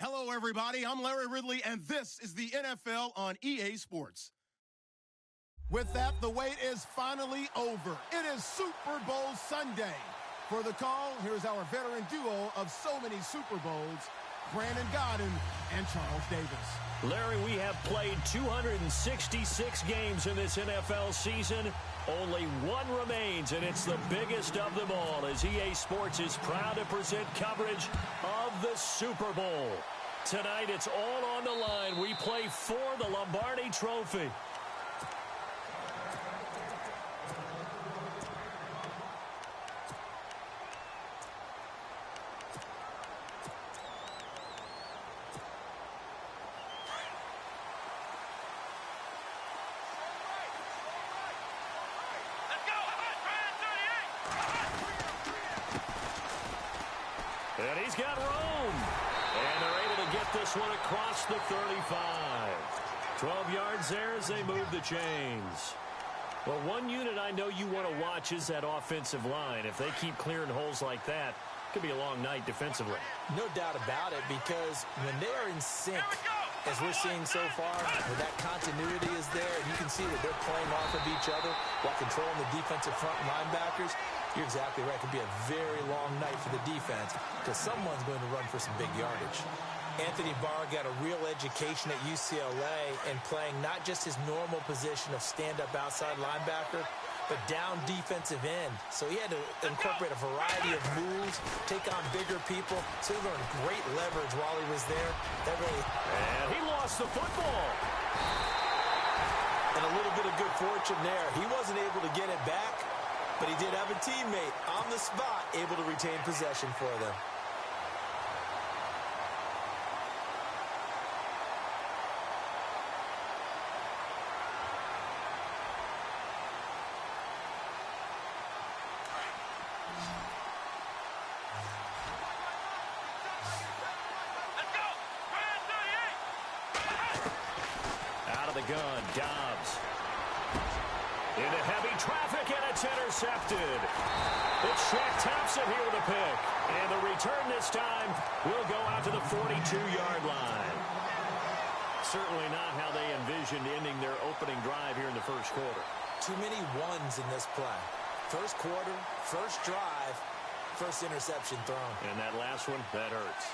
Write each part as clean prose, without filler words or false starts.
Hello, everybody. I'm Larry Ridley, and this is the NFL on EA Sports. With that, the wait is finally over. It is Super Bowl Sunday. For the call, here's our veteran duo of so many Super Bowls, Brandon Gaudin and Charles Davis. Larry, we have played 266 games in this NFL season. Only one remains, and it's the biggest of them all, as EA Sports is proud to present coverage of the Super Bowl. Tonight, it's all on the line. We play for the Lombardi Trophy. And he's got room. And they're able to get this one across the 35. 12 yards there as they move the chains. Well, one unit I know you want to watch is that offensive line. If they keep clearing holes like that, it could be a long night defensively. No doubt about it, because when they are in sync, as we're seeing so far, where that continuity is there, and you can see that they're playing off of each other while controlling the defensive front linebackers, you're exactly right. It could be a very long night for the defense because someone's going to run for some big yardage. Anthony Barr got a real education at UCLA and playing not just his normal position of stand-up outside linebacker, but down defensive end. So he had to incorporate a variety of moves, take on bigger people. So he learned great leverage while he was there. And he lost the football. And a little bit of good fortune there. He wasn't able to get it back, but he did have a teammate on the spot able to retain possession for them. Out of the gun, Dobbs. Into heavy traffic, and it's intercepted. It's Shaq Thompson here with a pick. And the return this time will go out to the 42-yard line. Certainly not how they envisioned ending their opening drive here in the first quarter. Too many ones in this play. First quarter, first drive, first interception thrown. And that last one, that hurts.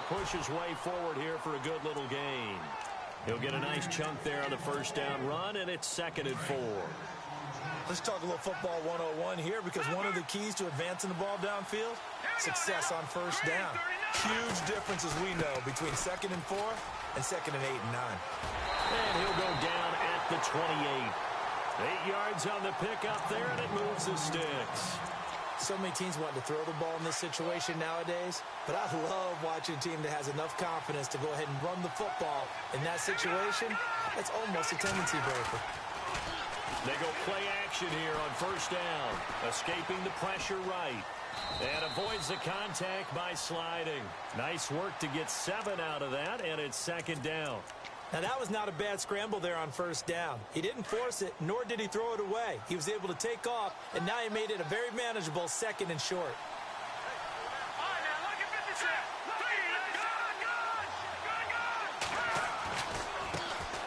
Push his way forward here for a good little gain. He'll get a nice chunk there on the first down run, and it's 2nd and 4. Let's talk a little football 101 here, because one of the keys to advancing the ball downfield, success on first down. Huge differences we know between 2nd and 4 and 2nd and 8 and 9. And he'll go down at the 28. 8 yards on the pickup there, and it moves the sticks. So many teams want to throw the ball in this situation nowadays, but I love watching a team that has enough confidence to go ahead and run the football. In that situation, it's almost a tendency breaker. They go play action here on first down, escaping the pressure right, and avoids the contact by sliding. Nice work to get 7 out of that, and it's 2nd down. Now, that was not a bad scramble there on first down. He didn't force it, nor did he throw it away. He was able to take off, and now he made it a very manageable 2nd and short.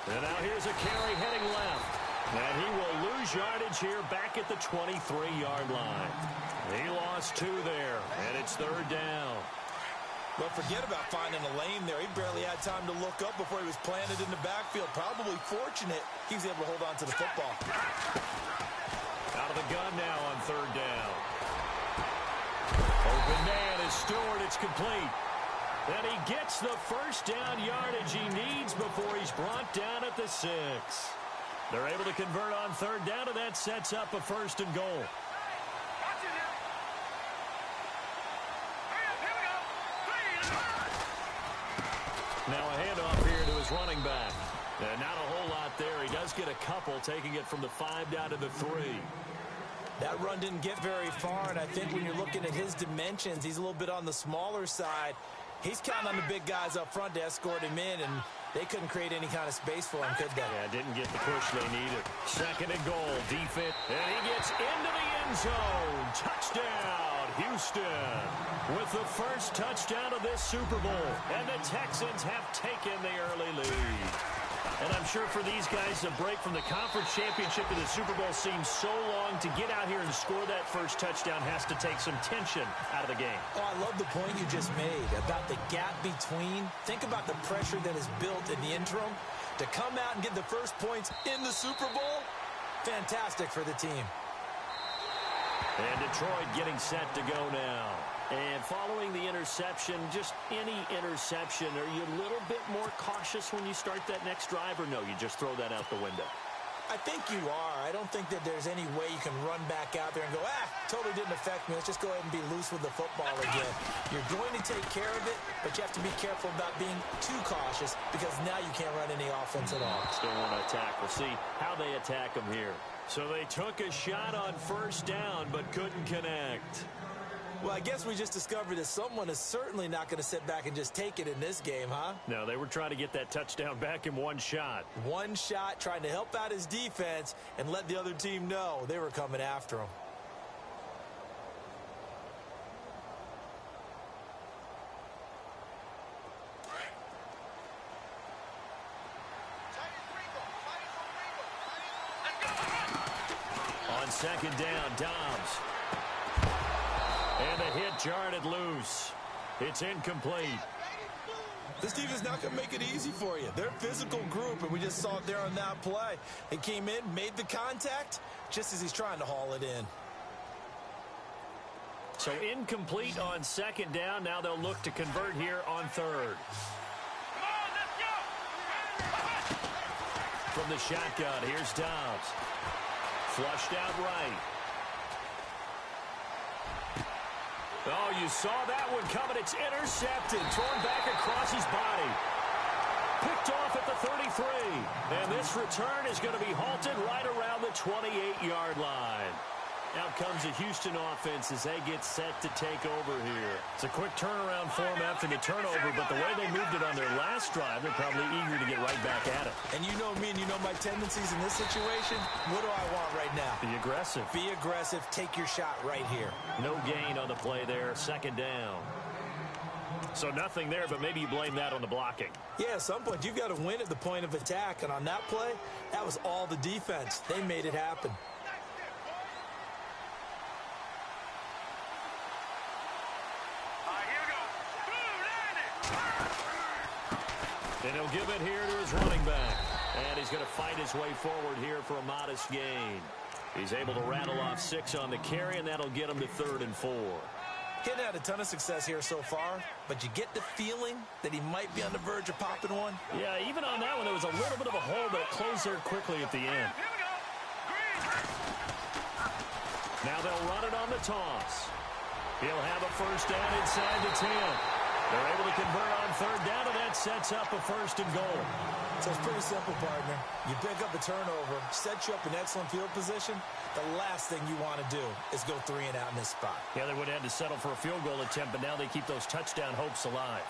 And now here's a carry heading left. And he will lose yardage here back at the 23-yard line. He lost 2 there, and it's 3rd down. Well, forget about finding a lane there. He barely had time to look up before he was planted in the backfield. Probably fortunate he was able to hold on to the football. Out of the gun now on 3rd down. Open man is Stewart. It's complete. And he gets the first down yardage he needs before he's brought down at the 6. They're able to convert on 3rd down, and that sets up a 1st and goal. Now a handoff here to his running back. And not a whole lot there. He does get a couple, taking it from the 5 down to the 3. That run didn't get very far, and I think when you're looking at his dimensions, he's a little bit on the smaller side. He's counting on the big guys up front to escort him in, and They couldn't create any kind of space for him, could they? Yeah, didn't get the push they needed. Second and goal, defense. And he gets into the end zone. Touchdown, Houston. With the first touchdown of this Super Bowl. And the Texans have taken the early lead. And I'm sure for these guys, the break from the conference championship to the Super Bowl seems so long. To get out here and score that first touchdown has to take some tension out of the game. Oh, I love the point you just made about the gap between. Think about the pressure that is built in the interim. To come out and get the first points in the Super Bowl, fantastic for the team. And Detroit getting set to go now. And following the interception, just any interception, are you a little bit more cautious when you start that next drive, or no, you just throw that out the window? I think you are. I don't think that there's any way you can run back out there and go, totally didn't affect me. Let's just go ahead and be loose with the football again. You're going to take care of it, but you have to be careful about being too cautious because now you can't run any offense at all. Still want to attack. We'll see how they attack them here. So they took a shot on first down, but couldn't connect. Well, I guess we just discovered that someone is certainly not going to sit back and just take it in this game, huh? No, they were trying to get that touchdown back in one shot. One shot, trying to help out his defense and let the other team know they were coming after him. On second down, Dobbs. And the hit jarred it loose. It's incomplete. This team is not going to make it easy for you. They're a physical group, and we just saw it there on that play. He came in, made the contact, just as he's trying to haul it in. So incomplete on second down. Now they'll look to convert here on third. Come on, let's go! From the shotgun, here's Dobbs. Flushed out right. Oh, you saw that one coming. It's intercepted. Thrown back across his body. Picked off at the 33. And this return is going to be halted right around the 28-yard line. Out comes the Houston offense as they get set to take over here. It's a quick turnaround for them after the turnover, but the way they moved it on their last drive, they're probably eager to get right back at it. And you know me and you know my tendencies in this situation. What do I want right now? Be aggressive. Be aggressive. Take your shot right here. No gain on the play there. Second down. So nothing there, but maybe you blame that on the blocking. Yeah, at some point, you've got to win at the point of attack. And on that play, that was all the defense. They made it happen. And he'll give it here to his running back. And he's going to fight his way forward here for a modest gain. He's able to rattle off 6 on the carry, and that'll get him to 3rd and 4. He hadn't had a ton of success here so far, but you get the feeling that he might be on the verge of popping one. Yeah, even on that one, there was a little bit of a hole, but it closed there quickly at the end. Now they'll run it on the toss. He'll have a first down inside the 10. They're able to convert on third down, and that sets up a 1st and goal. So it's pretty simple, partner. You pick up a turnover, set you up in excellent field position. The last thing you want to do is go 3 and out in this spot. Yeah, they would have had to settle for a field goal attempt, but now they keep those touchdown hopes alive.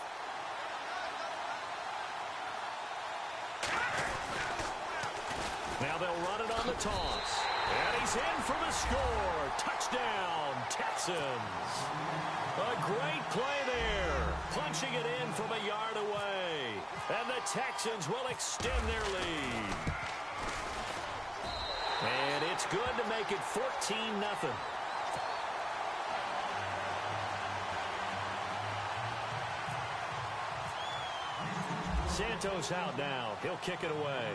Now they'll run it on the toss. And he's in for the score. Touchdown, Texans. A great play there. Punching it in from a yard away. And the Texans will extend their lead. And it's good to make it 14-0. Santos out now. He'll kick it away.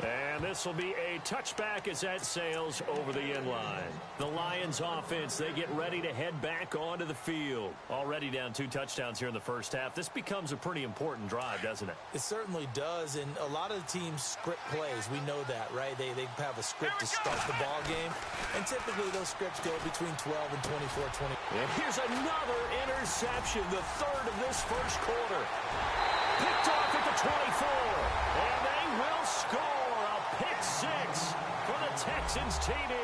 And this will be a touchback as that sails over the end line. The Lions offense, they get ready to head back onto the field. Already down 2 touchdowns here in the first half. This becomes a pretty important drive, doesn't it? It certainly does, and a lot of the teams script plays. We know that, right? They have a script to start the ball game, and typically those scripts go between 12 and 24-20. And here's another interception, the 3rd of this first quarter. Picked off at the 24, and they will score. Pick 6 for the Texans TD.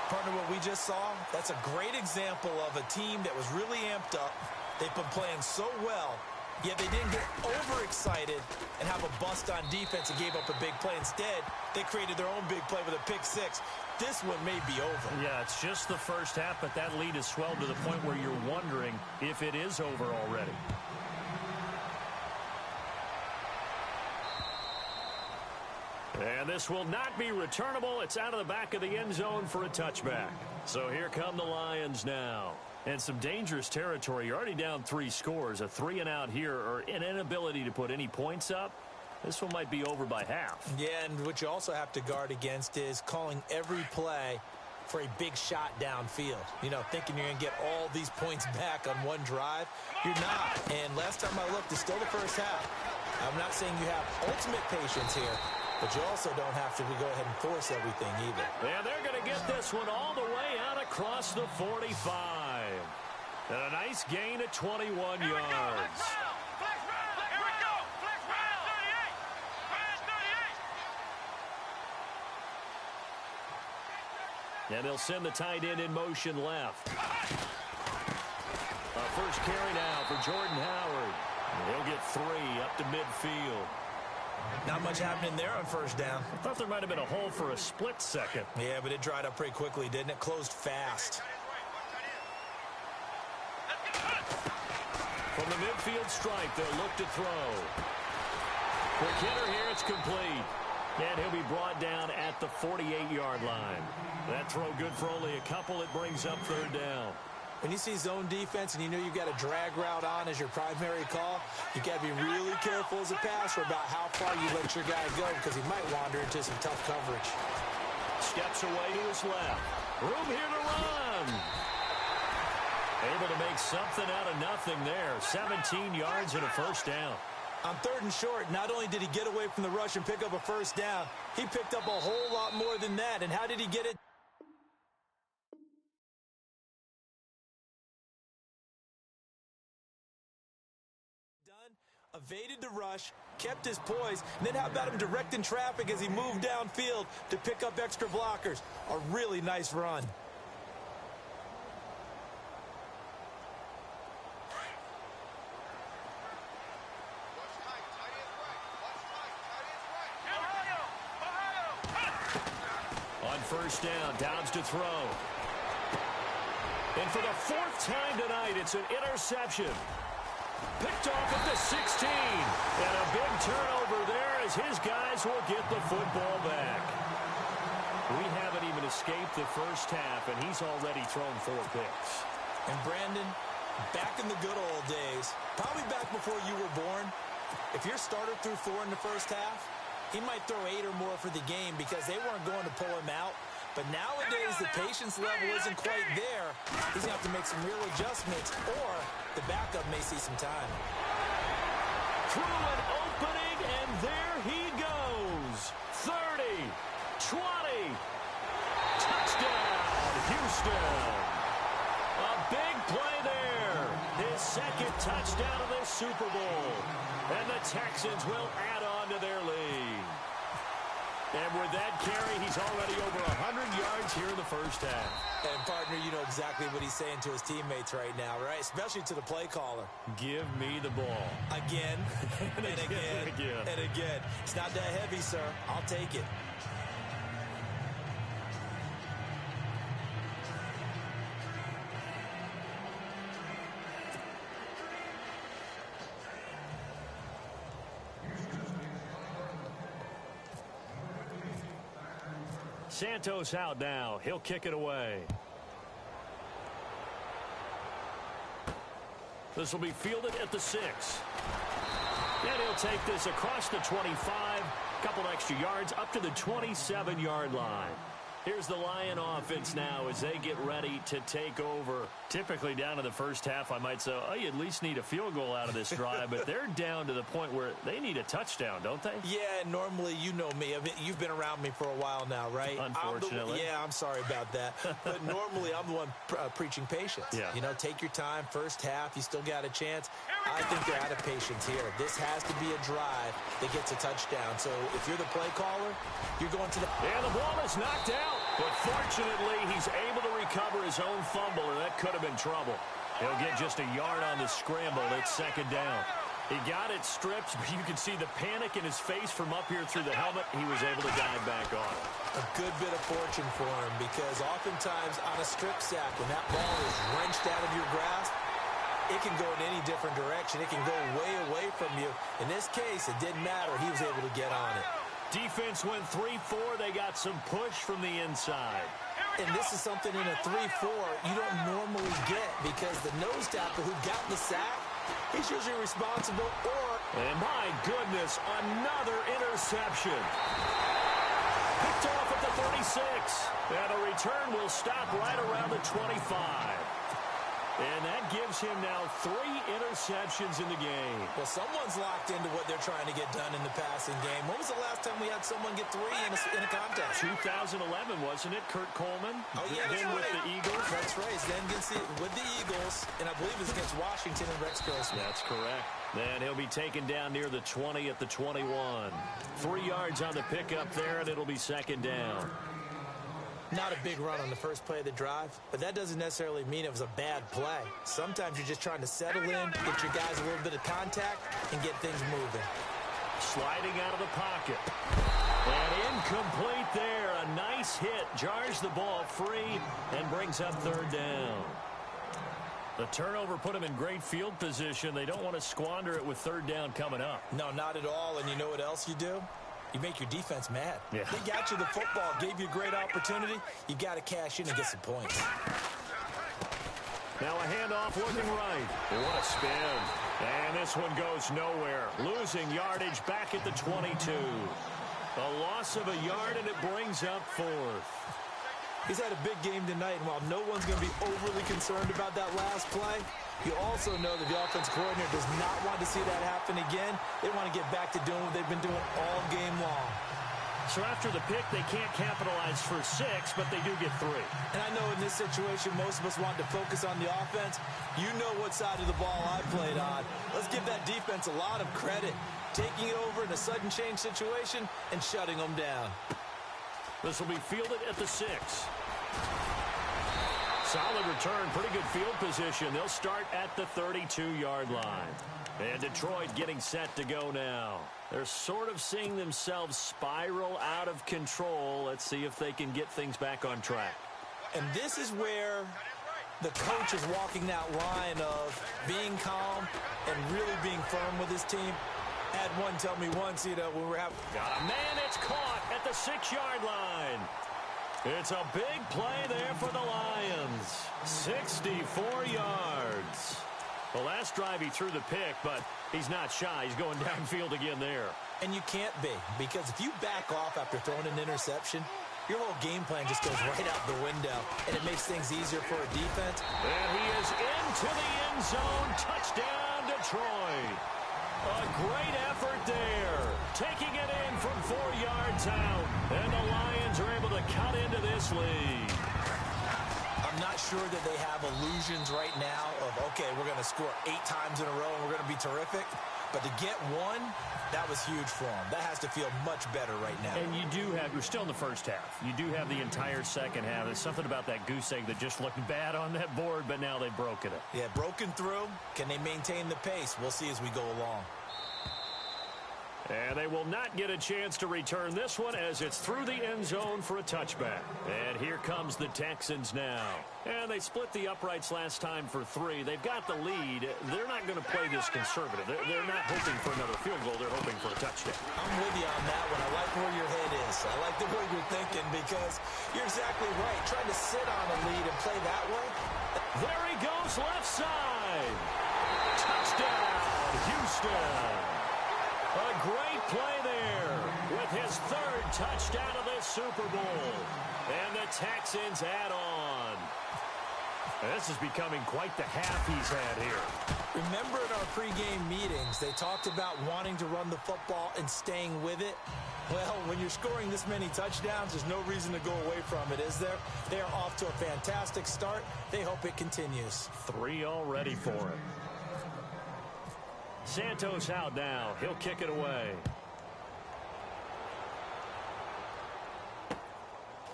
Partner, what we just saw, that's a great example of a team that was really amped up. They've been playing so well, yet they didn't get overexcited and have a bust on defense and gave up a big play. Instead, they created their own big play with a pick six. This one may be over. Yeah, it's just the first half, but that lead has swelled to the point where you're wondering if it is over already. And this will not be returnable. It's out of the back of the end zone for a touchback. So here come the Lions now. And some dangerous territory. You're already down 3 scores. A 3-and-out here, or an inability to put any points up. This one might be over by half. Yeah, and what you also have to guard against is calling every play for a big shot downfield. You know, thinking you're going to get all these points back on one drive. You're not. And last time I looked, it's still the first half. I'm not saying you have ultimate patience here, but you also don't have to go ahead and force everything either. Yeah, they're going to get this one all the way out across the 45. And a nice gain of 21 yards. And they'll send the tight end in motion left. First carry now for Jordan Howard. He'll get 3 up to midfield. Not much happening there on first down. I thought there might have been a hole for a split second. Yeah, but it dried up pretty quickly, didn't it? Closed fast. From the midfield stripe, they'll look to throw. Quick hitter here, it's complete. And he'll be brought down at the 48-yard line. That throw good for only a couple. It brings up third down. When you see zone defense and you know you've got a drag route on as your primary call, you got to be really careful as a passer about how far you let your guy go because he might wander into some tough coverage. Steps away to his left. Room here to run. Able to make something out of nothing there. 17 yards and a first down. On 3rd and short, not only did he get away from the rush and pick up a first down, he picked up a whole lot more than that. And how did he get it? Evaded the rush, kept his poise, and then how about him directing traffic as he moved downfield to pick up extra blockers? A really nice run. On first down, Dobbs to throw. And for the 4th time tonight, it's an interception. Picked off at the 16. And a big turnover there as his guys will get the football back. We haven't even escaped the first half, and he's already thrown 4 picks. And Brandon, back in the good old days, probably back before you were born, if your starter threw 4 in the first half, he might throw 8 or more for the game because they weren't going to pull him out. But nowadays, the patience level isn't quite there. He's going to have to make some real adjustments, or the backup may see some time. Through an opening, and there he goes. 30, 20, touchdown, Houston. A big play there. His 2nd touchdown of the Super Bowl. And the Texans will add on to their lead. And with that carry, he's already over 100 yards here in the first half. And, partner, you know exactly what he's saying to his teammates right now, right? Especially to the play caller. Give me the ball. Again, and again, and again. It's not that heavy, sir. I'll take it. Santos out now. He'll kick it away. This will be fielded at the 6. And he'll take this across the 25. Couple extra yards up to the 27-yard line. Here's the Lion offense now as they get ready to take over. Typically down to the first half, I might say, oh, you at least need a field goal out of this drive. But they're down to the point where they need a touchdown, don't they? Yeah, normally, you know me. I mean, you've been around me for a while now, right? Unfortunately. I'm sorry about that. But normally, I'm the one preaching patience. Yeah. You know, take your time. First half, you still got a chance. I think they're out of patience here. This has to be a drive that gets a touchdown. So if you're the play caller, you're going to the... And the ball is knocked out. But fortunately, he's able to recover his own fumble, and that could have been trouble. He'll get just a yard on the scramble. It's second down. He got it stripped, but you can see the panic in his face from up here through the helmet. He was able to dive back on it. A good bit of fortune for him, because oftentimes on a strip sack, when that ball is wrenched out of your grasp, it can go in any different direction. It can go way away from you. In this case, it didn't matter. He was able to get on it. Defense went 3-4. They got some push from the inside. And this is something in a 3-4 you don't normally get, because the nose tackle who got the sack, he's usually responsible, And my goodness, another interception. Picked off at the 36. And a return will stop right around the 25. And that gives him now 3 interceptions in the game. Well, someone's locked into what they're trying to get done in the passing game. When was the last time we had someone get 3 in a contest? 2011, wasn't it? Kurt Coleman? Oh, yeah, that's then right. with the Eagles. That's right. Then with the Eagles, and I believe it's against Washington and Rex Grossman. That's correct. Then he'll be taken down near the 20 at the 21. 3 yards on the pickup there, and it'll be second down. Not a big run on the first play of the drive, but that doesn't necessarily mean it was a bad play. Sometimes you're just trying to settle in, get your guys a little bit of contact, and get things moving. Sliding out of the pocket. And incomplete there. A nice hit. Jars the ball free and brings up third down. The turnover put him in great field position. They don't want to squander it with third down coming up. No, not at all. And you know what else you do? You make your defense mad. Yeah. They got you the football, gave you a great opportunity. You got to cash in and get some points. Now a handoff looking right. What a spin. And this one goes nowhere. Losing yardage back at the 22. A loss of a yard, and it brings up fourth. He's had a big game tonight, and while no one's going to be overly concerned about that last play, you also know that the offensive coordinator does not want to see that happen again. They want to get back to doing what they've been doing all game long. So after the pick, they can't capitalize for 6, but they do get 3. And I know in this situation, most of us want to focus on the offense. You know what side of the ball I played on. Let's give that defense a lot of credit, taking it over in a sudden change situation and shutting them down. This will be fielded at the 6. Solid return, pretty good field position. They'll start at the 32-yard line. And Detroit getting set to go now. They're sort of seeing themselves spiral out of control. Let's see if they can get things back on track. And this is where the coach is walking that line of being calm and really being firm with his team. I had one tell me once, when we were having... Got a man, it's caught at the 6-yard line. It's a big play there for the Lions. 64 yards. The last drive he threw the pick, but he's not shy. He's going downfield again there. And you can't be, because if you back off after throwing an interception, your whole game plan just goes right out the window, and it makes things easier for a defense. And he is into the end zone. Touchdown, Detroit. A great effort there. Taking it in from 4 yards out. And the Lions are able to cut into this lead. I'm not sure that they have illusions right now of, okay, we're going to score 8 times in a row and we're going to be terrific. But to get one, that was huge for them. That has to feel much better right now. And you do have, you're still in the first half. You do have the entire second half. There's something about that goose egg that just looked bad on that board, but now they've broken it. Yeah, broken through. Can they maintain the pace? We'll see as we go along. And they will not get a chance to return this one as it's through the end zone for a touchback. And here comes the Texans now. And they split the uprights last time for 3. They've got the lead. They're not going to play this conservative. They're not hoping for another field goal. They're hoping for a touchdown. I'm with you on that one. I like where your head is. I like the way you're thinking, because you're exactly right. Trying to sit on a lead and play that way. There he goes, left side. Touchdown, Houston. A great play there with his 3rd touchdown of this Super Bowl. And the Texans add on. This is becoming quite the half he's had here. Remember in our pregame meetings, they talked about wanting to run the football and staying with it. Well, when you're scoring this many touchdowns, there's no reason to go away from it, is there? They are off to a fantastic start. They hope it continues. 3 already for him. Santos out now. He'll kick it away.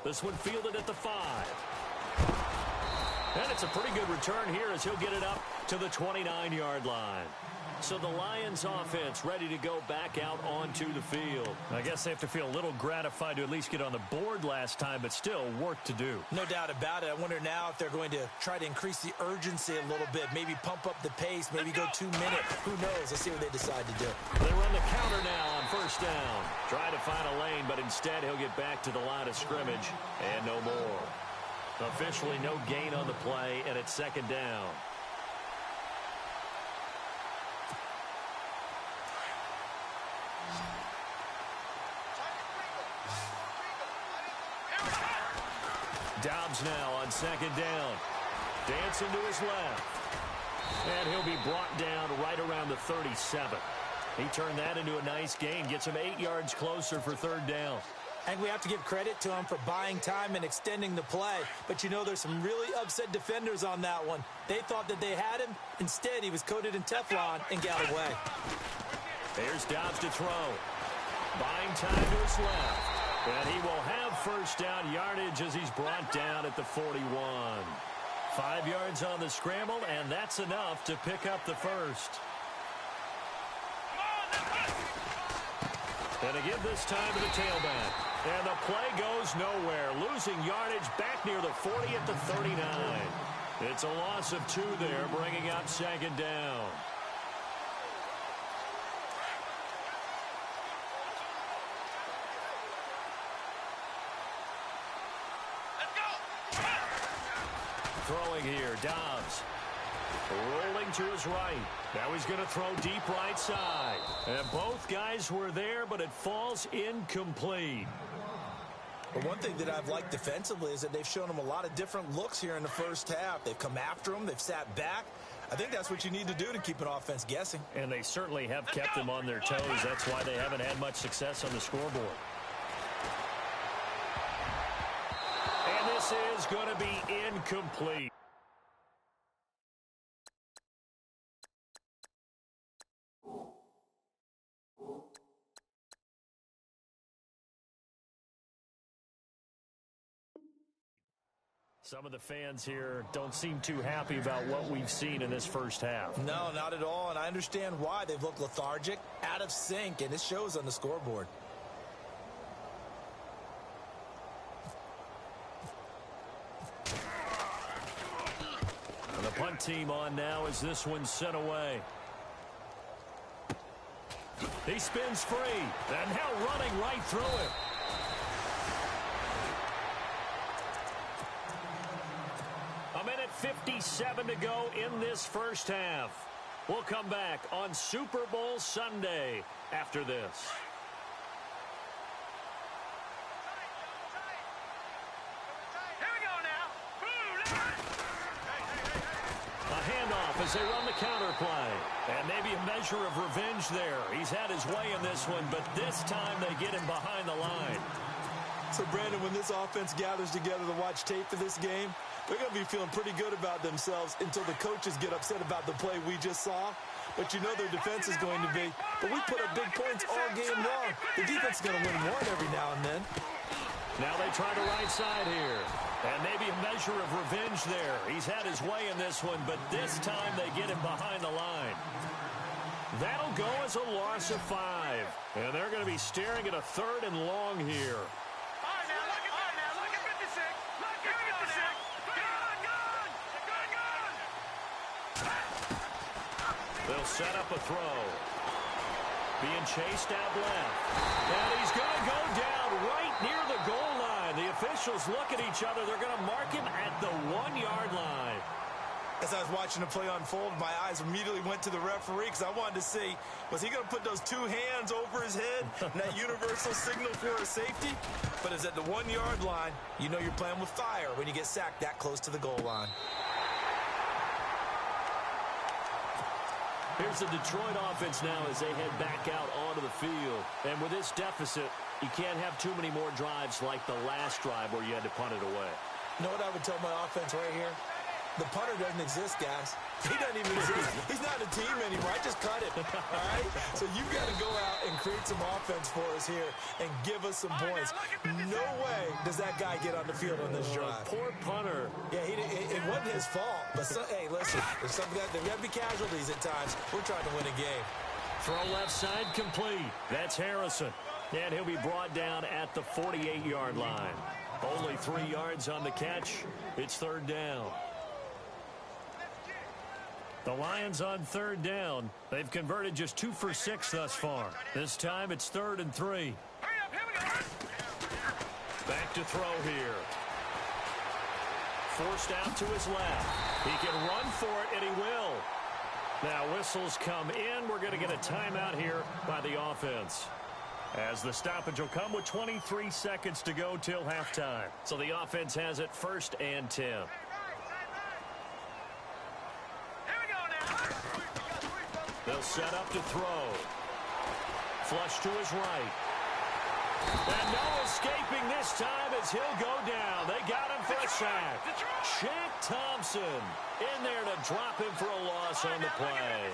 This one fielded at the 5. And it's a pretty good return here as he'll get it up to the 29-yard line. So the Lions offense ready to go back out onto the field. I guess they have to feel a little gratified to at least get on the board last time, but still work to do. No doubt about it. I wonder now if they're going to try to increase the urgency a little bit, maybe pump up the pace, maybe go 2 minutes. Who knows? Let's see what they decide to do. They run the counter now on first down. Try to find a lane, but instead he'll get back to the line of scrimmage and no more. Officially no gain on the play, and it's second down. Dobbs now on second down. Dancing to his left. And he'll be brought down right around the 37. He turned that into a nice gain. Gets him 8 yards closer for third down. And we have to give credit to him for buying time and extending the play. But you know there's some really upset defenders on that one. They thought that they had him. Instead, he was coated in Teflon and got away. Here's Dobbs to throw. Buying time to his left. And he will have first down yardage as he's brought down at the 41. 5 yards on the scramble, and that's enough to pick up the first. And again this time to the tailback. And the play goes nowhere. Losing yardage back near the 40 at the 39. It's a loss of 2 there, bringing up second down. Throwing here, Dobbs. Rolling to his right. Now he's going to throw deep right side. And both guys were there, but it falls incomplete. But one thing that I've liked defensively is that they've shown him a lot of different looks here in the first half. They've come after him. They've sat back. I think that's what you need to do to keep an offense guessing. And they certainly have kept them on their toes. That's why they haven't had much success on the scoreboard. And this is going to be incomplete. Some of the fans here don't seem too happy about what we've seen in this first half. No, not at all, and I understand why. They've looked lethargic, out of sync, and it shows on the scoreboard. And the punt team on now as this one's sent away. He spins free, and now running right through it. A minute 57 to go in this first half. We'll come back on Super Bowl Sunday after this. Here we go now. A handoff as they run the counter play. And maybe a measure of revenge there. He's had his way in this one, but this time they get him behind the line. So, Brandon, when this offense gathers together to watch tape for this game, they're going to be feeling pretty good about themselves until the coaches get upset about the play we just saw. But you know their defense is going to be, but we put up big points all game long. The defense is going to win one every now and then. Now they try the right side here. And maybe a measure of revenge there. He's had his way in this one, but this time they get him behind the line. That'll go as a loss of 5. And they're going to be staring at a 3rd and long here. They'll set up a throw. Being chased out left. And he's going to go down right near the goal line. The officials look at each other. They're going to mark him at the 1-yard line. As I was watching the play unfold, my eyes immediately went to the referee because I wanted to see, was he going to put those 2 hands over his head and that universal signal for a safety? But it's at the 1-yard line. You know you're playing with fire when you get sacked that close to the goal line. Here's the Detroit offense now as they head back out onto the field. And with this deficit, you can't have too many more drives like the last drive where you had to punt it away. You know what I would tell my offense right here? The punter doesn't exist, guys. He doesn't even exist. He's not a team anymore. I just cut it, all right? So you've got to go out and create some offense for us here and give us some points. No way does that guy get on the field on this drive. Poor punter. Yeah, it wasn't his fault. But, hey, listen, there's got to be casualties at times. We're trying to win a game. Throw left side complete. That's Harrison. And he'll be brought down at the 48-yard line. Only 3 yards on the catch. It's third down. The Lions on third down. They've converted just 2 for 6 thus far. This time it's 3rd and 3. Back to throw here. Forced out to his left. He can run for it, and he will. Now whistles come in. We're going to get a timeout here by the offense, as the stoppage will come with 23 seconds to go till halftime. So the offense has it 1st and 10. They'll set up to throw. Flush to his right. And no escaping this time as he'll go down. They got him for a sack. Shaq Thompson in there to drop him for a loss on the play.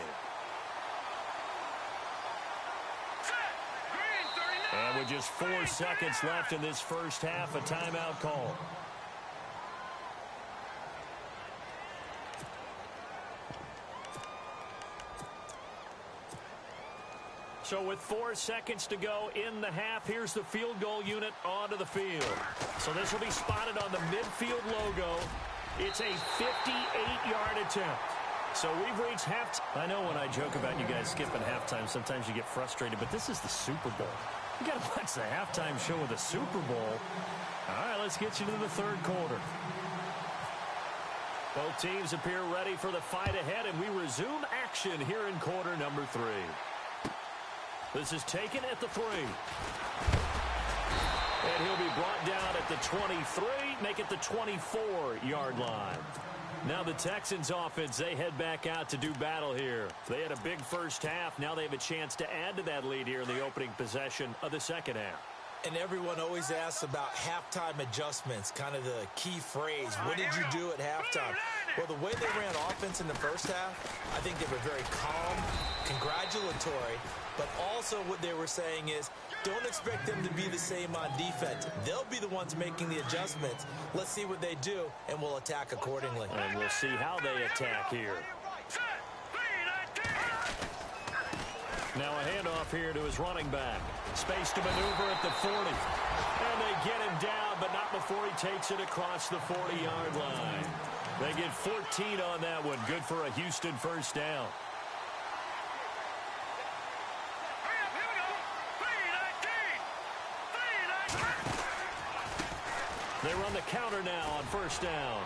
And with just 4 seconds left in this first half, a timeout call. So with 4 seconds to go in the half, here's the field goal unit onto the field. So this will be spotted on the midfield logo. It's a 58-yard attempt. So we've reached halftime. I know when I joke about you guys skipping halftime, sometimes you get frustrated, but this is the Super Bowl. You got to watch the halftime show with the Super Bowl. All right, let's get you to the third quarter. Both teams appear ready for the fight ahead, and we resume action here in quarter number 3. This is taken at the 3. And he'll be brought down at the 23, make it the 24-yard line. Now the Texans offense, they head back out to do battle here. They had a big first half. Now they have a chance to add to that lead here in the opening possession of the second half. And everyone always asks about halftime adjustments, kind of the key phrase. What did you do at halftime? Well, the way they ran offense in the first half, I think they were very calm, congratulatory, but also what they were saying is, don't expect them to be the same on defense. They'll be the ones making the adjustments. Let's see what they do, and we'll attack accordingly. And we'll see how they attack here. Now a handoff here to his running back. Space to maneuver at the 40. And they get him down, but not before he takes it across the 40-yard line. They get 14 on that one. Good for a Houston first down. They run the counter now on first down.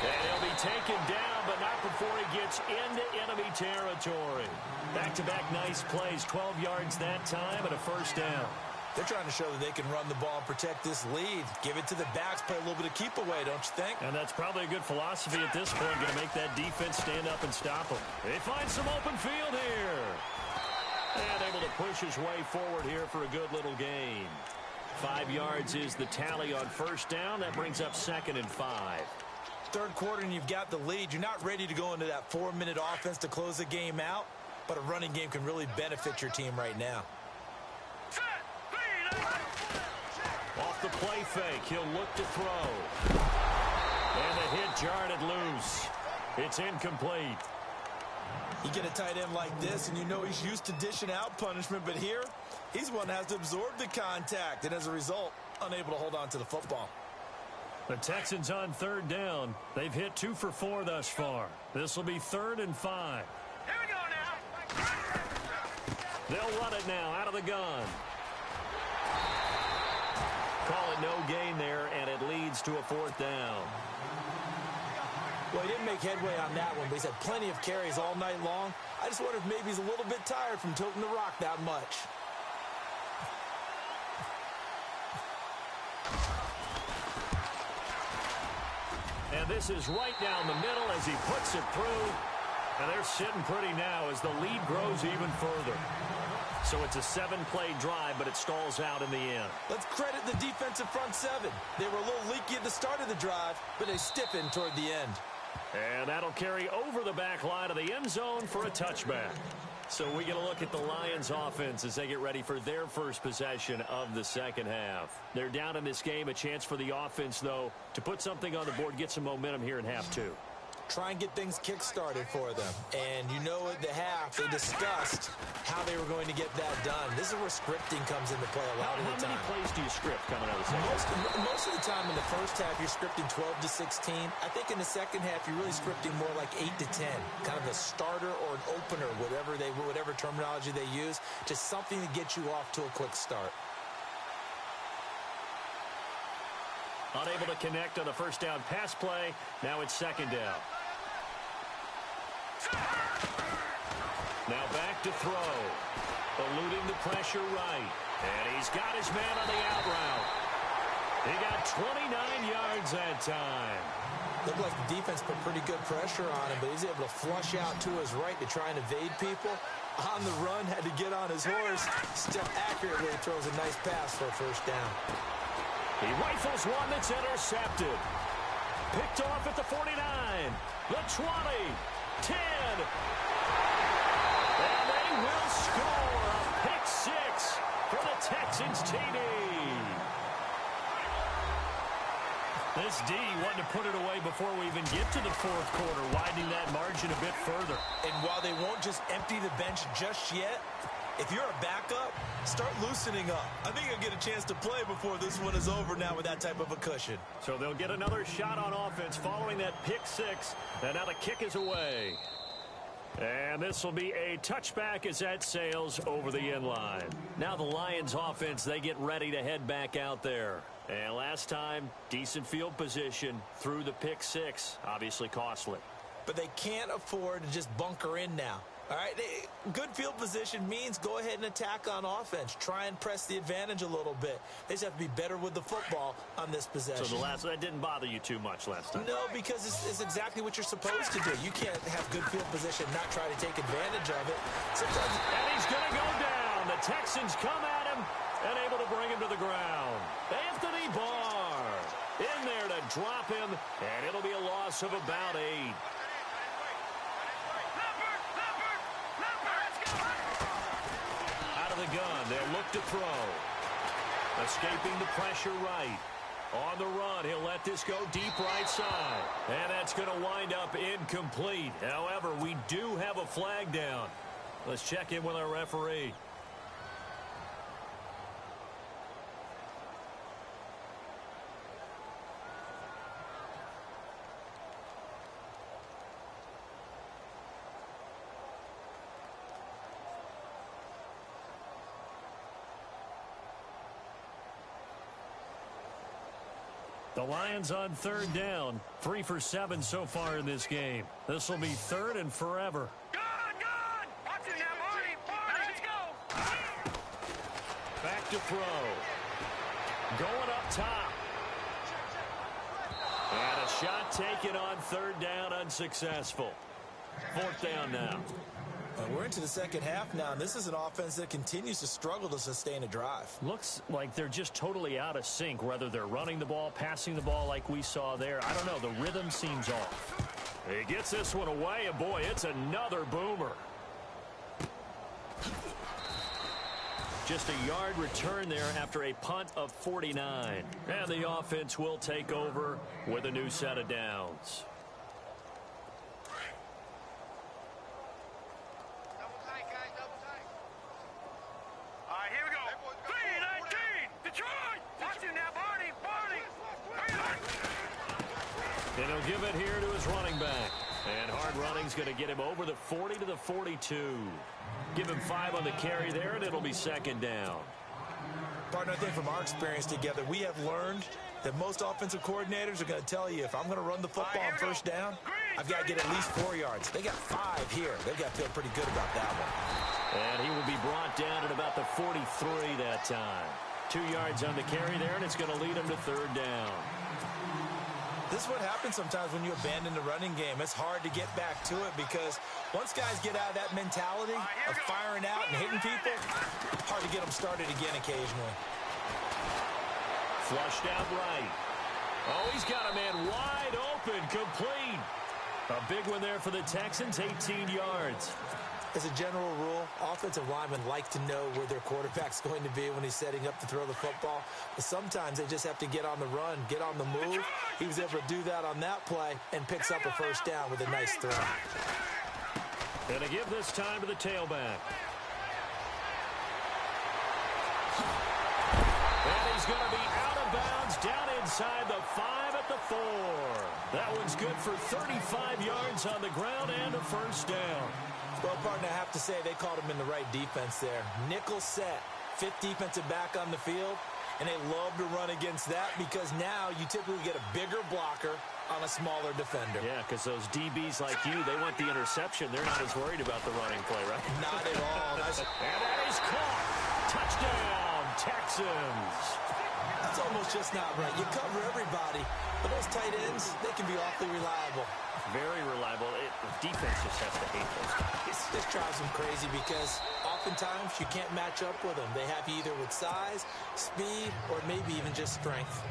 And he'll be taken down, but not before he gets into enemy territory. Back-to-back nice plays, 12 yards that time, and a first down. They're trying to show that they can run the ball and protect this lead. Give it to the backs, play a little bit of keep away, don't you think? And that's probably a good philosophy at this point, going to make that defense stand up and stop them. They find some open field here. And able to push his way forward here for a good little gain. 5 yards is the tally on first down. That brings up 2nd and 5. Third quarter and you've got the lead. You're not ready to go into that 4-minute offense to close the game out, but a running game can really benefit your team right now. Off the play fake, he'll look to throw. And the hit jarred it loose. It's incomplete. You get a tight end like this, and you know he's used to dishing out punishment, but here, he's one that has to absorb the contact, and as a result, unable to hold on to the football. The Texans on third down. They've hit 2 for 4 thus far. This will be 3rd and 5. Here we go now. They'll run it now out of the gun. Call it no gain there, and it leads to a 4th down. Well, he didn't make headway on that one, but he's had plenty of carries all night long. I just wonder if maybe he's a little bit tired from tilting the rock that much. And this is right down the middle as he puts it through. And they're sitting pretty now as the lead grows even further. So it's a 7-play drive, but it stalls out in the end. Let's credit the defensive front 7. They were a little leaky at the start of the drive, but they stiffened toward the end. And that'll carry over the back line of the end zone for a touchback. So we get a look at the Lions offense as they get ready for their first possession of the second half. They're down in this game. A chance for the offense, though, to put something on the board, get some momentum here in half two. Try and get things kick-started for them. And you know at the half, they discussed how they were going to get that done. This is where scripting comes into play a lot of the time. How many plays do you script coming out of the second half? Most of the time in the first half, you're scripting 12 to 16. I think in the second half, you're really scripting more like 8 to 10. Kind of a starter or an opener, whatever terminology they use. Just something to get you off to a quick start. Unable to connect on the first down pass play. Now it's second down. Now back to throw. Eluding the pressure right. And he's got his man on the out route. He got 29 yards that time. Looked like the defense put pretty good pressure on him, but he's able to flush out to his right to try and evade people. On the run, had to get on his horse. Still accurately throws a nice pass for a first down. He rifles one that's intercepted. Picked off at the 49, the 20, 10. And they will score a pick six for the Texans TD. This D wanted to put it away before we even get to the fourth quarter, widening that margin a bit further. And while they won't just empty the bench just yet, if you're a backup, start loosening up. I think you'll get a chance to play before this one is over now with that type of a cushion. So they'll get another shot on offense following that pick six. And now the kick is away. And this will be a touchback as that sails over the end line. Now the Lions offense, they get ready to head back out there. And last time, decent field position through the pick six. Obviously costly. But they can't afford to just bunker in now. All right, good field position means go ahead and attack on offense. Try and press the advantage a little bit. They just have to be better with the football on this possession. So that didn't bother you too much last time? No, because it's exactly what you're supposed to do. You can't have good field position and not try to take advantage of it. And he's going to go down. The Texans come at him and able to bring him to the ground. Anthony Barr in there to drop him, and it'll be a loss of about 8. The gun, they'll look to throw. Escaping the pressure right. On the run, he'll let this go deep right side. And that's going to wind up incomplete. However, we do have a flag down. Let's check in with our referee. The Lions on third down. 3 for 7 so far in this game. This will be third and forever. Good! Watch it now, Marty! Let's go! Back to throw. Going up top. And a shot taken on third down, unsuccessful. Fourth down now. We're into the second half now, and this is an offense that continues to struggle to sustain a drive. Looks like they're just totally out of sync, whether they're running the ball, passing the ball like we saw there. I don't know. The rhythm seems off. He gets this one away, and boy, it's another boomer. Just a yard return there after a punt of 49. And the offense will take over with a new set of downs. And he'll give it here to his running back. And hard running's going to get him over the 40 to the 42. Give him 5 on the carry there, and it'll be second down. Partner, I think from our experience together, we have learned that most offensive coordinators are going to tell you, if I'm going to run the football on first down, I've got to get at least 4 yards. They got 5 here. They've got to feel pretty good about that one. And he will be brought down at about the 43 that time. 2 yards on the carry there, and it's going to lead him to third down. This is what happens sometimes when you abandon the running game. It's hard to get back to it because once guys get out of that mentality of firing out and hitting people, hard to get them started again occasionally. Flushed out right. Oh, he's got a man wide open, complete. A big one there for the Texans, 18 yards. As a general rule, offensive linemen like to know where their quarterback's going to be when he's setting up to throw the football. But sometimes they just have to get on the run, get on the move. He was able to do that on that play and picks up a first down with a nice throw. And to give this time to the tailback. And he's going to be out of bounds down inside the 5 at the 4. That one's good for 35 yards on the ground and a first down. Well, partner, I have to say they called him in the right defense there. Nickel set, 5th defensive back on the field, and they love to run against that because now you typically get a bigger blocker on a smaller defender. Yeah, because those DBs like you, they want the interception. They're not as worried about the running play, right? Not at all. And that is caught. Touchdown, Texans. That's almost just not right. You cover everybody, but those tight ends, they can be awfully reliable. Very reliable. The defense just has to hate those guys. This drives them crazy because oftentimes you can't match up with them. They have you either with size, speed, or maybe even just strength.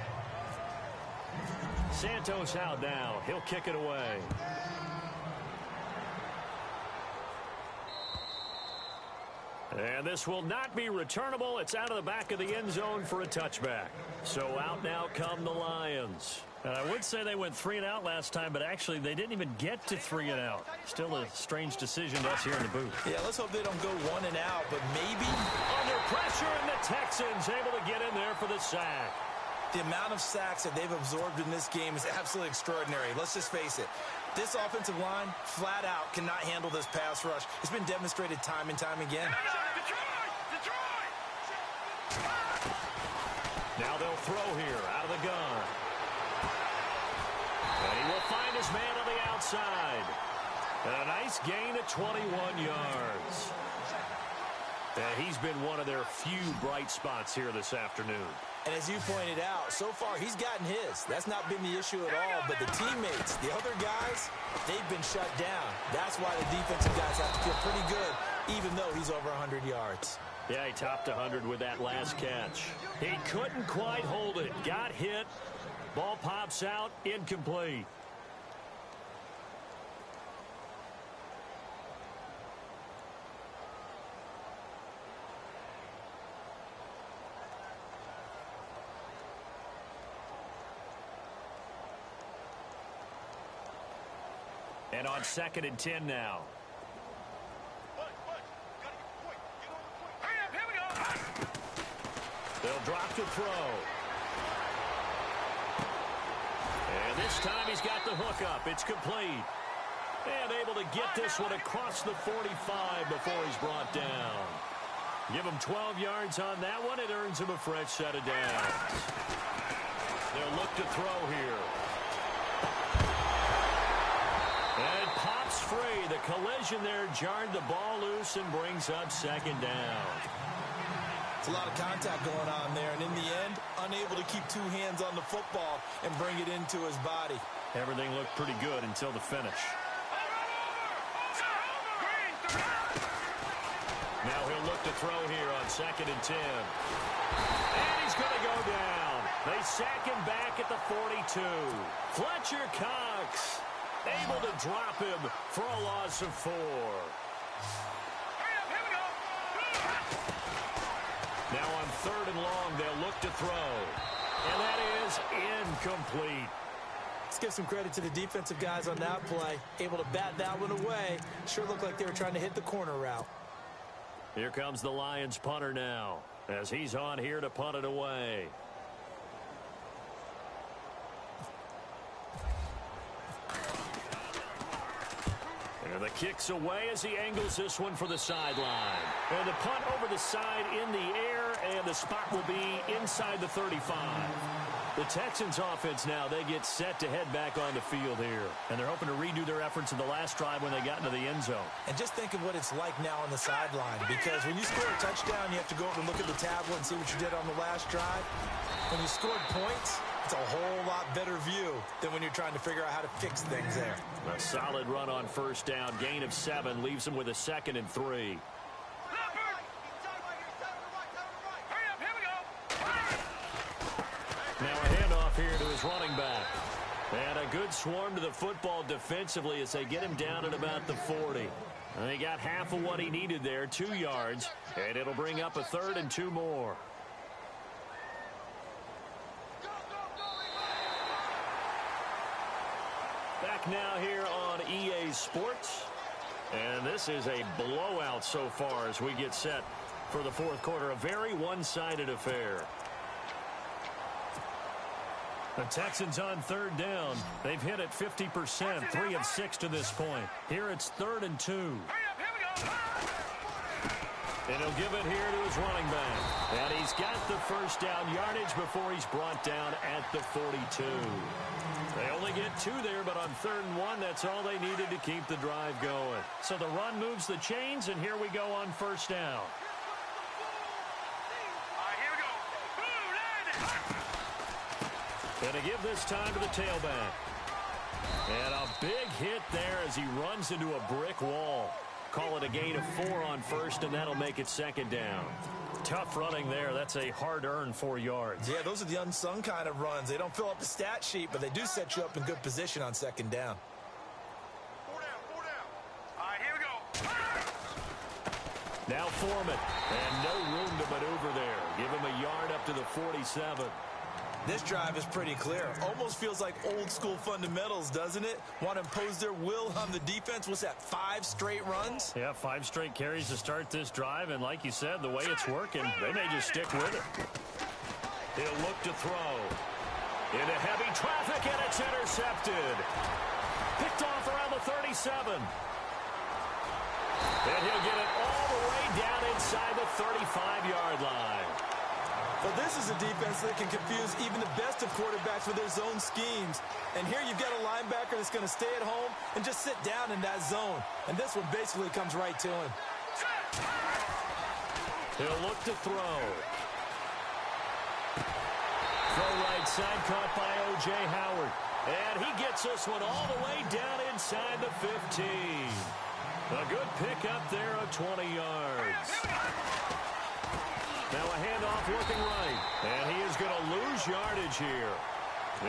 Santos out now. He'll kick it away. And this will not be returnable. It's out of the back of the end zone for a touchback. So out now come the Lions. And I would say they went 3 and out last time, but actually they didn't even get to 3 and out. Still a strange decision to us here in the booth. Yeah, let's hope they don't go 1 and out, but maybe. Under pressure, and the Texans able to get in there for the sack. The amount of sacks that they've absorbed in this game is absolutely extraordinary. Let's just face it. This offensive line, flat out, cannot handle this pass rush. It's been demonstrated time and time again. Now they'll throw here out of the gun. And he will find his man on the outside. And a nice gain of 21 yards. And he's been one of their few bright spots here this afternoon. And as you pointed out, so far he's gotten his. That's not been the issue at all. But the teammates, the other guys, they've been shut down. That's why the defensive guys have to feel pretty good, even though he's over 100 yards. Yeah, he topped 100 with that last catch. He couldn't quite hold it. Got hit. Ball pops out. Incomplete. And on 2nd and 10 now. They'll drop to throw. And this time he's got the hook up. It's complete. And able to get this one across the 45 before he's brought down. Give him 12 yards on that one. It earns him a fresh set of downs. They'll look to throw here. And pops free. The collision there jarred the ball loose and brings up 2nd down. It's a lot of contact going on there, and in the end, unable to keep 2 hands on the football and bring it into his body. Everything looked pretty good until the finish. Now he'll look to throw here on 2nd and 10. And he's going to go down. They sack him back at the 42. Fletcher Cox able to drop him for a loss of 4. Now on 3rd and long, they'll look to throw. And that is incomplete. Let's give some credit to the defensive guys on that play. Able to bat that one away. Sure looked like they were trying to hit the corner route. Here comes the Lions punter now, as he's on here to punt it away. And the kick's away as he angles this one for the sideline. And the punt over the side in the air, and the spot will be inside the 35. The Texans offense now, they get set to head back on the field here. And they're hoping to redo their efforts in the last drive when they got into the end zone. And just think of what it's like now on the sideline. Because when you score a touchdown, you have to go over and look at the tablet and see what you did on the last drive. When you scored points, it's a whole lot better view than when you're trying to figure out how to fix things there. A solid run on 1st down. Gain of 7 leaves him with a 2nd and 3. Now a handoff here to his running back. And a good swarm to the football defensively as they get him down at about the 40. And they got half of what he needed there, 2 yards, and it'll bring up a 3rd and 2 more. Back now here on EA Sports. And this is a blowout so far as we get set for the 4th quarter. A very one-sided affair. The Texans on 3rd down. They've hit it 50%, 3 of 6 to this point. Here it's 3rd and 2. And he'll give it here to his running back. And he's got the first down yardage before he's brought down at the 42. They only get 2 there, but on 3rd and 1, that's all they needed to keep the drive going. So the run moves the chains, and here we go on 1st down. And to give this time to the tailback. And a big hit there as he runs into a brick wall. Call it a gain of 4 on 1st, and that'll make it 2nd down. Tough running there. That's a hard-earned 4 yards. Yeah, those are the unsung kind of runs. They don't fill up the stat sheet, but they do set you up in good position on 2nd down. 4 down, 4 down. All right, here we go. Now Foreman, and no room to maneuver there. Give him a yard up to the 47. This drive is pretty clear. Almost feels like old-school fundamentals, doesn't it? Want to impose their will on the defense. What's that, 5 straight runs? Yeah, 5 straight carries to start this drive, and like you said, the way it's working, they may just stick with it. He'll look to throw. Into heavy traffic, and it's intercepted. Picked off around the 37. And he'll get it all the way down inside the 35-yard line. Well, this is a defense that can confuse even the best of quarterbacks with their zone schemes. And here you've got a linebacker that's going to stay at home and just sit down in that zone. And this one basically comes right to him. He'll look to throw. Throw right side, caught by O.J. Howard. And he gets this one all the way down inside the 15. A good pickup there of 20 yards. Now a handoff looking right. And he is going to lose yardage here.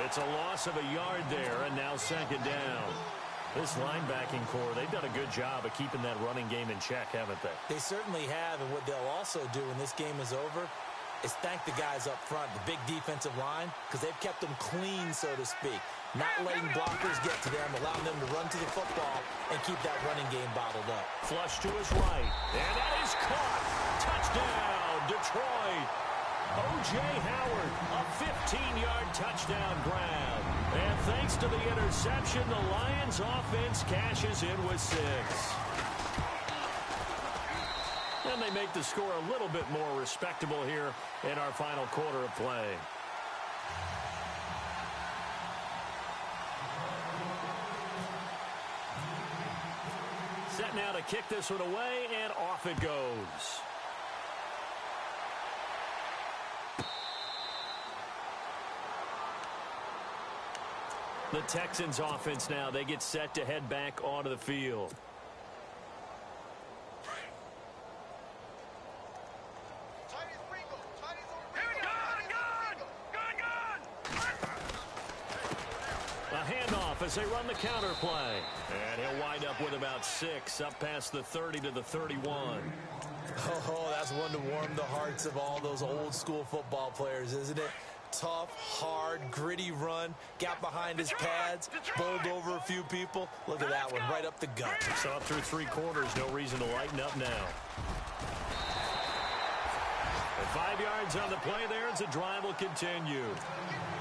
It's a loss of a yard there, and now 2nd down. This linebacking core, they've done a good job of keeping that running game in check, haven't they? They certainly have, and what they'll also do when this game is over is thank the guys up front, the big defensive line, because they've kept them clean, so to speak. Not letting blockers get to them, allowing them to run to the football and keep that running game bottled up. Flush to his right, and that is caught. Touchdown, Detroit. O.J. Howard, a 15-yard touchdown grab. And thanks to the interception, the Lions offense cashes in with 6. And they make the score a little bit more respectable here in our final quarter of play. Set now to kick this one away, and off it goes. The Texans offense now, they get set to head back onto the field. A handoff as they run the counter play. And he'll wind up with about 6 up past the 30 to the 31. Oh, that's one to warm the hearts of all those old school football players, isn't it? Tough, hard, gritty run, got behind his pads, bowled over a few people. Look at that one, right up the gut. So up through 3 quarters, no reason to lighten up now. And 5 yards on the play there as the drive will continue.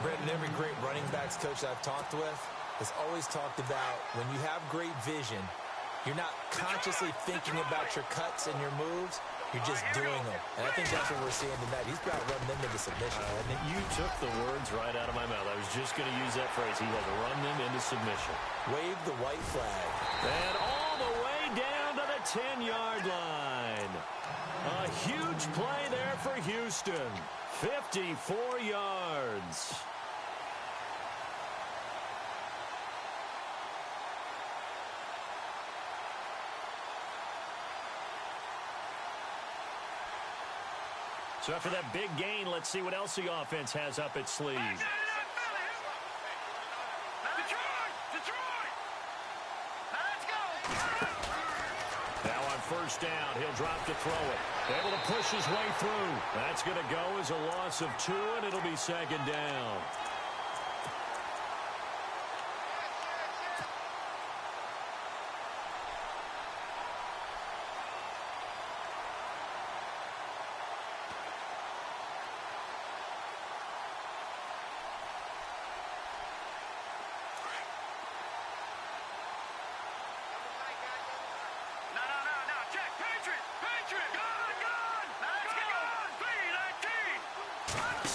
Brenton, every great running backs coach I've talked with has always talked about when you have great vision, you're not consciously thinking about your cuts and your moves. You're just doing them. And I think that's what we're seeing tonight. He's about running them into submission. You took the words right out of my mouth. I was just going to use that phrase. He has run them into submission. Wave the white flag. And all the way down to the 10-yard line. A huge play there for Houston. 54 yards. So after that big gain, let's see what else the offense has up its sleeve. Now on first down, he'll drop to throw it. Able to push his way through. That's going to go as a loss of 2, and it'll be second down.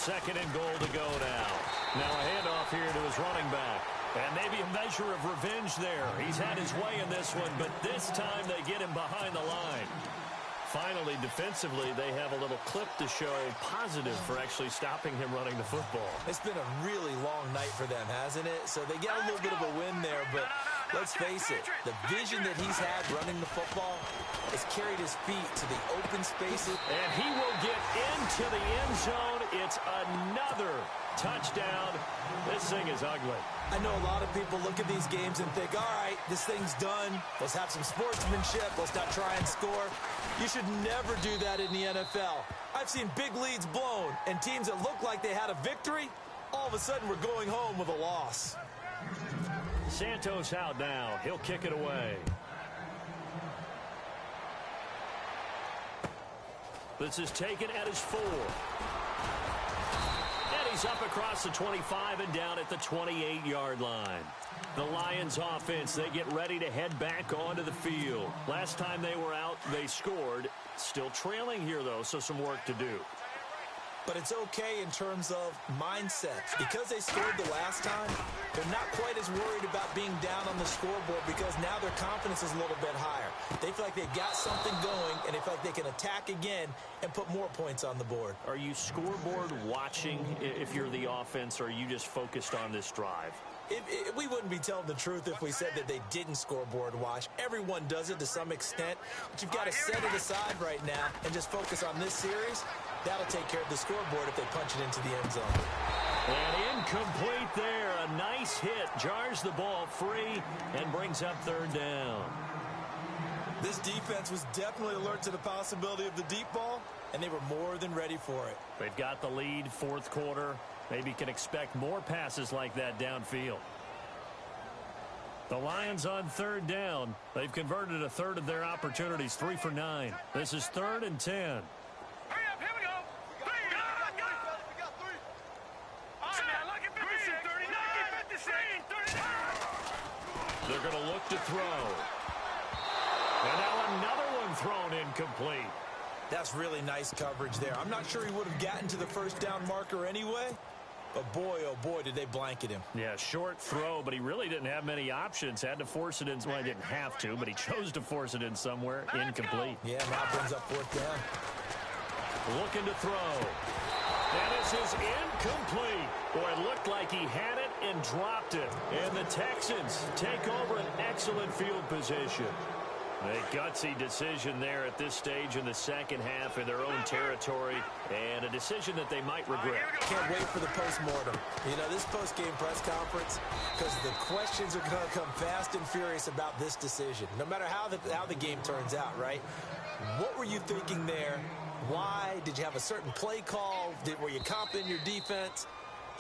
Second and goal to go now. Now a handoff here to his running back. And maybe a measure of revenge there. He's had his way in this one, but this time they get him behind the line. Finally, defensively, they have a little clip to show positive for actually stopping him running the football. It's been a really long night for them, hasn't it? So they got a little bit of a win there, but let's face it, the vision that he's had running the football has carried his feet to the open spaces. And he will get into the end zone. It's another touchdown. This thing is ugly. I know a lot of people look at these games and think, all right, this thing's done. Let's have some sportsmanship. Let's not try and score. You should never do that in the NFL. I've seen big leads blown, and teams that look like they had a victory, all of a sudden we're going home with a loss. Santos out now. He'll kick it away. This is taken at his 4. And he's up across the 25 and down at the 28-yard line. The Lions offense, they get ready to head back onto the field. Last time they were out, they scored. Still trailing here, though, so some work to do. But it's okay in terms of mindset. Because they scored the last time, they're not quite as worried about being down on the scoreboard because now their confidence is a little bit higher. They feel like they've got something going, and they feel like they can attack again and put more points on the board. Are you scoreboard watching if you're the offense, or are you just focused on this drive? We wouldn't be telling the truth if we said that they didn't scoreboard watch. Everyone does it to some extent, but you've got to set it aside right now and just focus on this series. That'll take care of the scoreboard if they punch it into the end zone. And incomplete there. A nice hit. Jars the ball free and brings up third down. This defense was definitely alert to the possibility of the deep ball, and they were more than ready for it. They've got the lead, fourth quarter. Maybe can expect more passes like that downfield. The Lions on third down. They've converted a third of their opportunities, 3 for 9. This is 3rd and 10. Hurry up, here we go. We got 3. All right, now, look at 56, 39. They're going to look to throw. And now another one thrown incomplete. That's really nice coverage there. I'm not sure he would have gotten to the first down marker anyway, but boy, oh boy, did they blanket him. Yeah, short throw, but he really didn't have many options. Had to force it in. Well, he didn't have to, but he chose to force it in somewhere. Incomplete. Yeah, now it brings up 4th down. Looking to throw. And this is incomplete. Boy, it looked like he had it and dropped it. And the Texans take over an excellent field position. A gutsy decision there at this stage in the second half in their own territory, and a decision that they might regret. Can't wait for the post-mortem. You know, this post-game press conference, because the questions are going to come fast and furious about this decision, no matter how the game turns out, right? What were you thinking there? Why? Did you have a certain play call? Were you confident in your defense?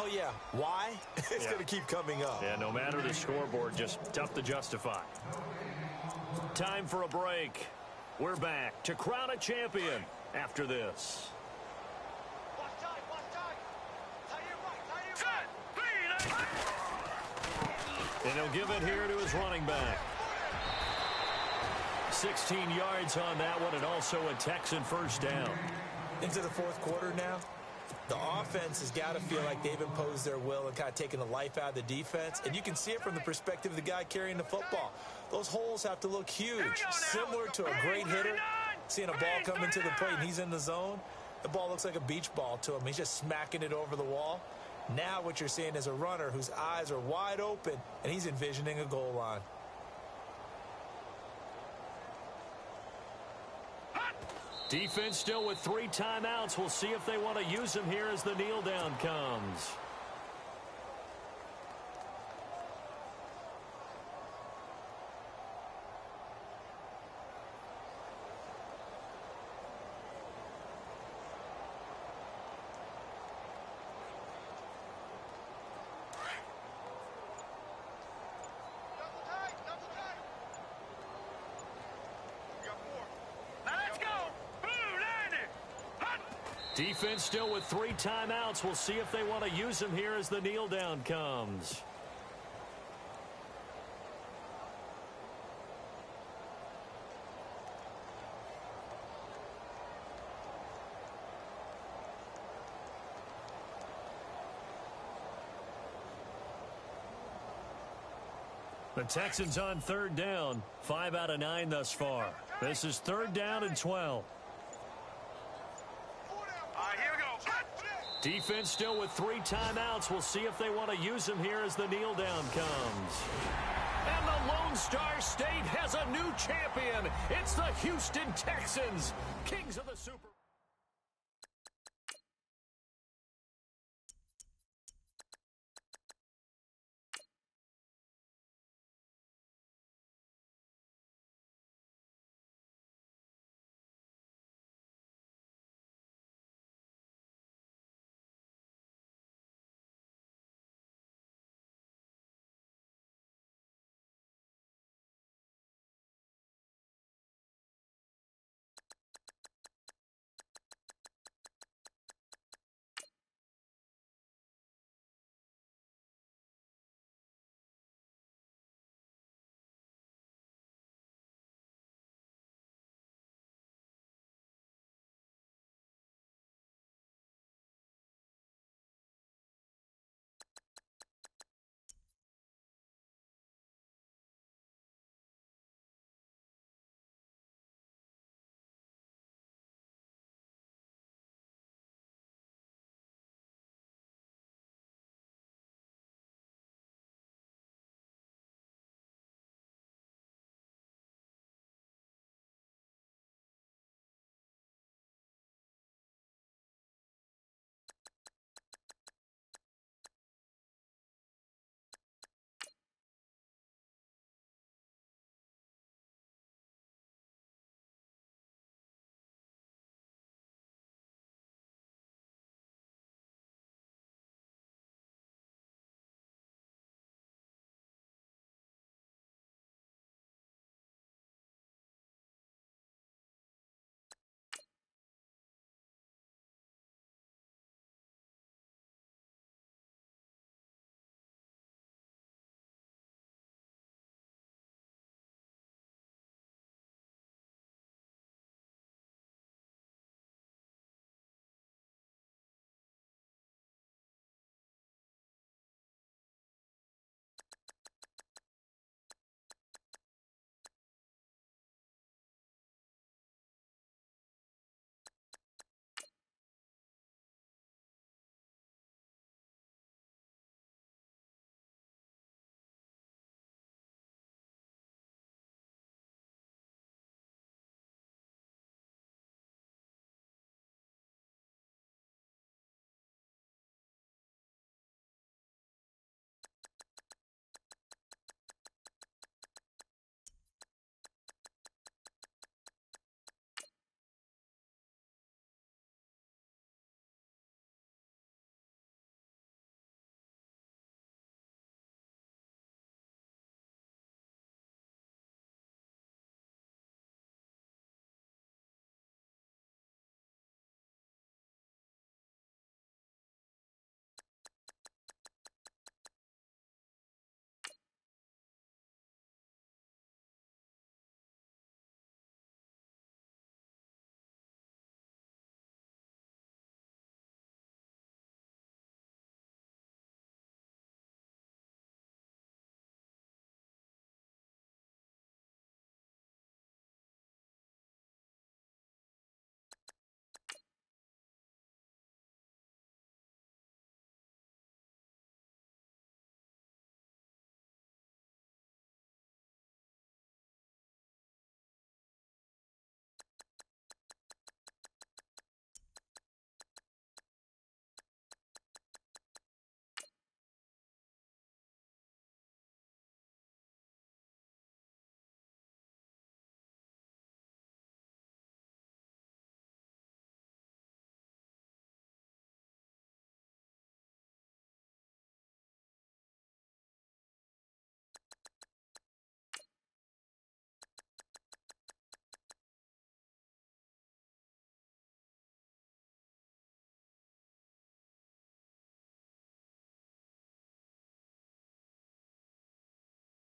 Oh, yeah. Why? It's going to keep coming up. Yeah, no matter the scoreboard, just tough to justify. Time for a break. We're back to crown a champion after this. And he'll give it here to his running back. 16 yards on that one, and also a Texan first down. Into the fourth quarter now. The offense has got to feel like they've imposed their will and kind of taken the life out of the defense. And you can see it from the perspective of the guy carrying the football. Those holes have to look huge, similar to a great hitter. Seeing a ball come into the plate and he's in the zone, the ball looks like a beach ball to him. He's just smacking it over the wall. Now what you're seeing is a runner whose eyes are wide open, and he's envisioning a goal line. Defense still with 3 timeouts. We'll see if they want to use them here as the kneel down comes. Defense still with 3 timeouts. We'll see if they want to use them here as the kneel down comes. The Texans on 3rd down. 5 out of 9 thus far. This is 3rd down and 12. Here we go. Defense still with 3 timeouts. We'll see if they want to use them here as the kneel down comes. And the Lone Star State has a new champion. It's the Houston Texans, kings of the Super Bowl.